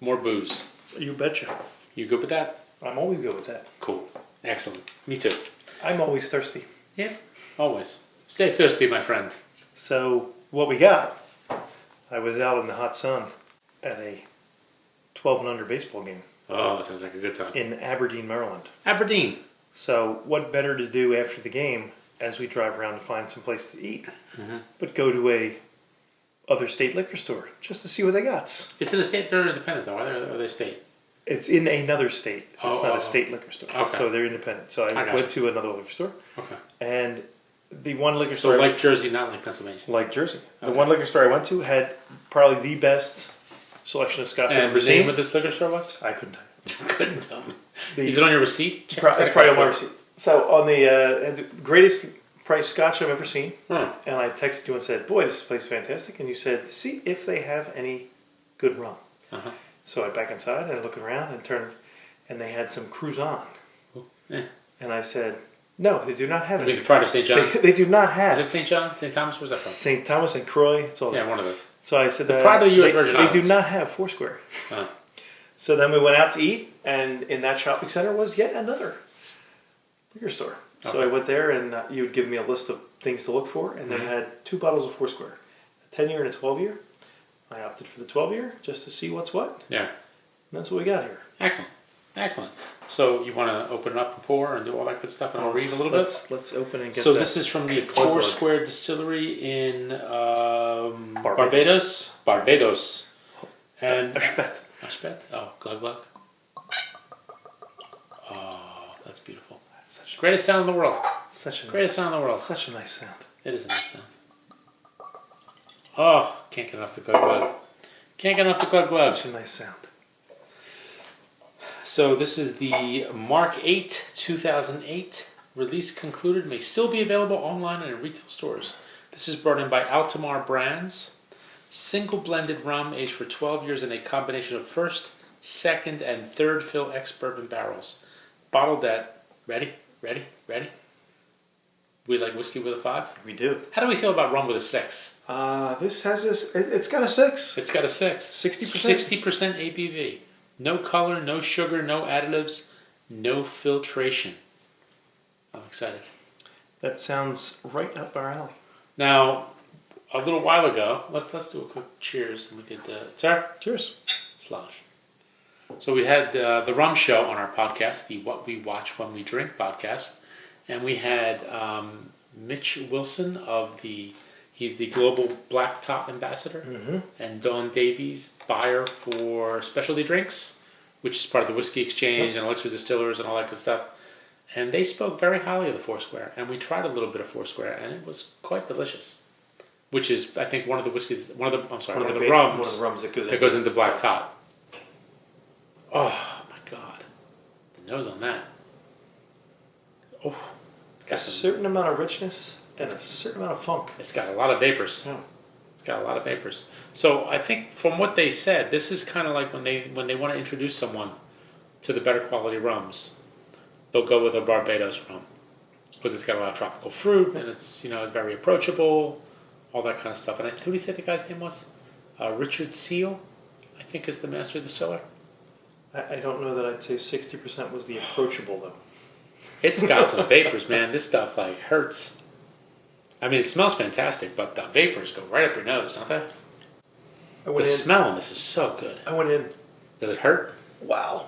More booze. You betcha. You good with that? I'm always good with that. Cool. Excellent. Me too. I'm always thirsty. Yeah, always. Stay thirsty, my friend. So, what we got, I was out in the hot sun at a 12 and under baseball game. Oh, that sounds like a good time. In Aberdeen, Maryland. Aberdeen. So, what better to do after the game as we drive around to find some place to eat, but go to a other state liquor store just to see what they got. It's in a state. They're independent, though, are they state? It's in another state. It's not a state liquor store. Okay. So they're independent. So I went to another liquor store. Okay. And the one liquor store... So like Jersey, not like Pennsylvania. Like Jersey. Okay. The one liquor store I went to had probably the best selection of scotch I've ever seen. And the name of this liquor store was? I couldn't tell you. You couldn't tell me. Is it on your receipt? It's probably on my receipt. So on the greatest price scotch I've ever seen. And I texted you and said, boy, this place is fantastic. And you said, see if they have any good rum. So I back inside and I look around and turned, and they had some Cruzan. And I said, no, they do not have it. I mean, the Pride of St. John? They do not have. Is it St. John? St. Thomas? Where's that from? St. Thomas and Croix. It's all one of those. So I said, the Pride of the U.S. Virgin They Islands. do not have Foursquare. So then we went out to eat, and in that shopping center was yet another liquor store. So I went there, and you would give me a list of things to look for, and they had 2 bottles of Foursquare, a 10-year and a 12-year. I opted for the 12-year just to see what's what. Yeah. And that's what we got here. Excellent. Excellent. So you want to open it up and pour and do all that good stuff, and I'll read a little bit? Let's open and get So this is from the Foursquare Distillery in Barbados. Barbados. And Ashpet. Oh, glug glug. Oh, that's beautiful. That's such greatest sound in the world. Greatest sound in the world. Such a nice sound. It is a nice sound. Oh, can't get enough the glug glug. Can't get enough the glug glug. Such a nice sound. So this is the Mark 8, 2008. Release concluded. May still be available online and in retail stores. This is brought in by Altamar Brands. Single blended rum aged for 12 years in a combination of first, second, and third fill ex-bourbon barrels. Bottled at... Ready? We like whiskey with a 5? We do. How do we feel about rum with a 6? This has this... It's got a 6. It's got a 6. 60%? 60% ABV. No color, no sugar, no additives, no filtration. I'm excited. That sounds right up our alley. Now, a little while ago, let's do a quick cheers. And we could, sir? Cheers. Slosh. So we had the Rum Show on our podcast, the What We Watch When We Drink podcast. And we had Mitch Wilson he's the Global Black Top Ambassador, and Dawn Davies, buyer for specialty drinks, which is part of the Whiskey Exchange and Elixir Distillers and all that good stuff. And they spoke very highly of the Foursquare, and we tried a little bit of Foursquare, and it was quite delicious. Which is, I think, one of the rums that goes into Black Top. Oh my God, the nose on that. Oh, it's got a certain amount of richness. And a certain amount of funk. It's got a lot of vapors. Yeah. It's got a lot of vapors. So I think from what they said, this is kind of like when they want to introduce someone to the better quality rums, they'll go with a Barbados rum because it's got a lot of tropical fruit and it's it's very approachable, all that kind of stuff. And who did he say the guy's name was? Richard Seal, I think, is the master distiller. I don't know that I'd say 60% was the approachable though. It's got some vapors, man. This stuff hurts. I mean, it smells fantastic, but the vapors go right up your nose, don't they? The smell on this is so good. I went in. Does it hurt? Wow.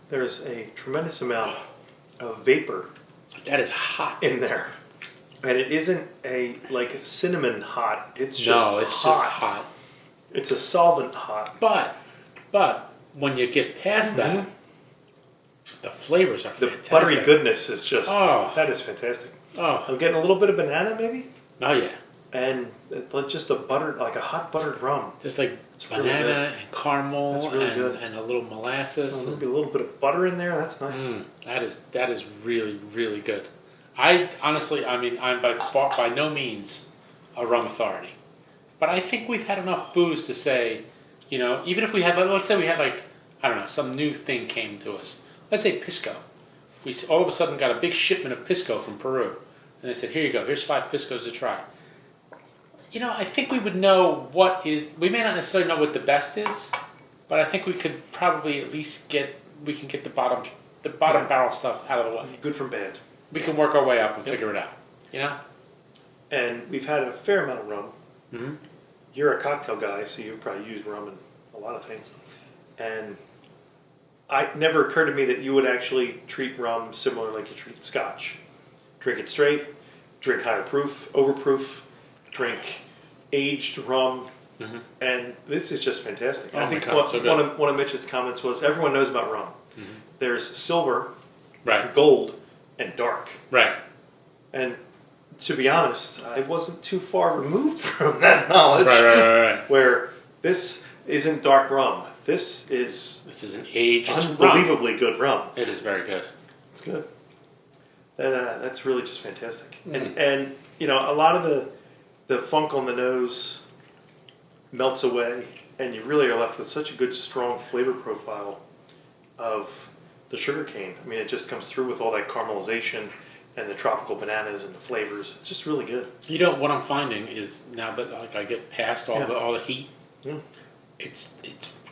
There's a tremendous amount of vapor. That is hot. In there. And it isn't like cinnamon hot. It's just hot. Just hot. It's a solvent hot. But when you get past that, the flavors are fantastic. The buttery goodness is just, that is fantastic. Oh. I'm getting a little bit of banana, maybe. Oh yeah. And just a hot buttered rum. Just like banana and caramel and a little molasses. Maybe a little bit of butter in there. That's nice. That is really, really good. I'm by no means a rum authority, but I think we've had enough booze to say, even if we had, let's say we had some new thing came to us. Let's say Pisco. We all of a sudden got a big shipment of Pisco from Peru. And they said, here you go, here's 5 Piscos to try. I think we would know what is. We may not necessarily know what the best is, but I think we could probably at least get the bottom barrel stuff out of the way. Good from bad. We can work our way up and figure it out. And we've had a fair amount of rum. Mm-hmm. You're a cocktail guy, so you probably use rum in a lot of things. And it never occurred to me that you would actually treat rum similar like you treat scotch. Drink it straight, drink higher proof, overproof, drink aged rum. Mm-hmm. And this is just fantastic. I think one of Mitch's comments was, everyone knows about rum. Mm-hmm. There's silver, right, gold, and dark. Right. And to be honest, I wasn't too far removed from that knowledge. Right. Where this isn't dark rum. This is an aged unbelievably rum. Good rum. It is very good. It's good. That's really just fantastic. And a lot of the funk on the nose melts away, and you really are left with such a good, strong flavor profile of the sugar cane. I mean, it just comes through with all that caramelization and the tropical bananas and the flavors. It's just really good. What I'm finding is now that I get past all the heat, it's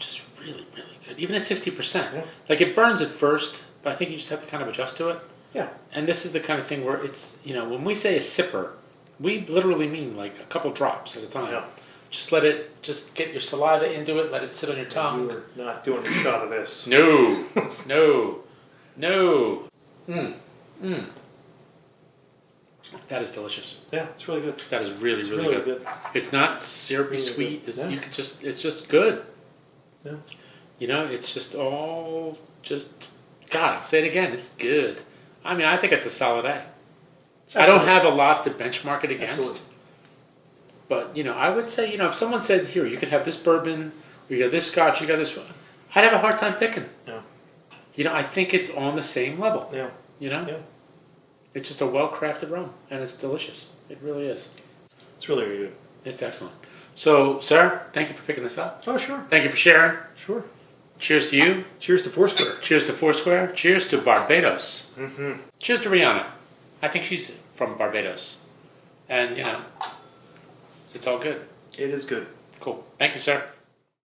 just really, really good. Even at 60%. Yeah. It burns at first, but I think you just have to kind of adjust to it. Yeah. And this is the kind of thing where it's, when we say a sipper, we literally mean a couple drops at a time. Yeah. Just get your saliva into it, let it sit on your tongue. You are not doing a shot of this. No. That is delicious. Yeah, it's really good. That is really, really good. It's not syrupy sweet. You could it's just good. Yeah. It's just all God, I'll say it again, it's good. I mean, I think it's a solid A. Absolutely. I don't have a lot to benchmark it against. Absolutely. But, I would say, if someone said, here, you could have this bourbon, or you got this scotch, you got this one, I'd have a hard time picking. Yeah. I think it's on the same level. Yeah. Yeah. It's just a well-crafted rum, and it's delicious. It really is. It's really, really good. It's excellent. So, sir, thank you for picking this up. Oh, sure. Thank you for sharing. Sure. Cheers to you. Cheers to Foursquare. Cheers to Foursquare. Cheers to Barbados. Mm-hmm. Cheers to Rihanna. I think she's from Barbados. And, it's all good. It is good. Cool. Thank you, sir.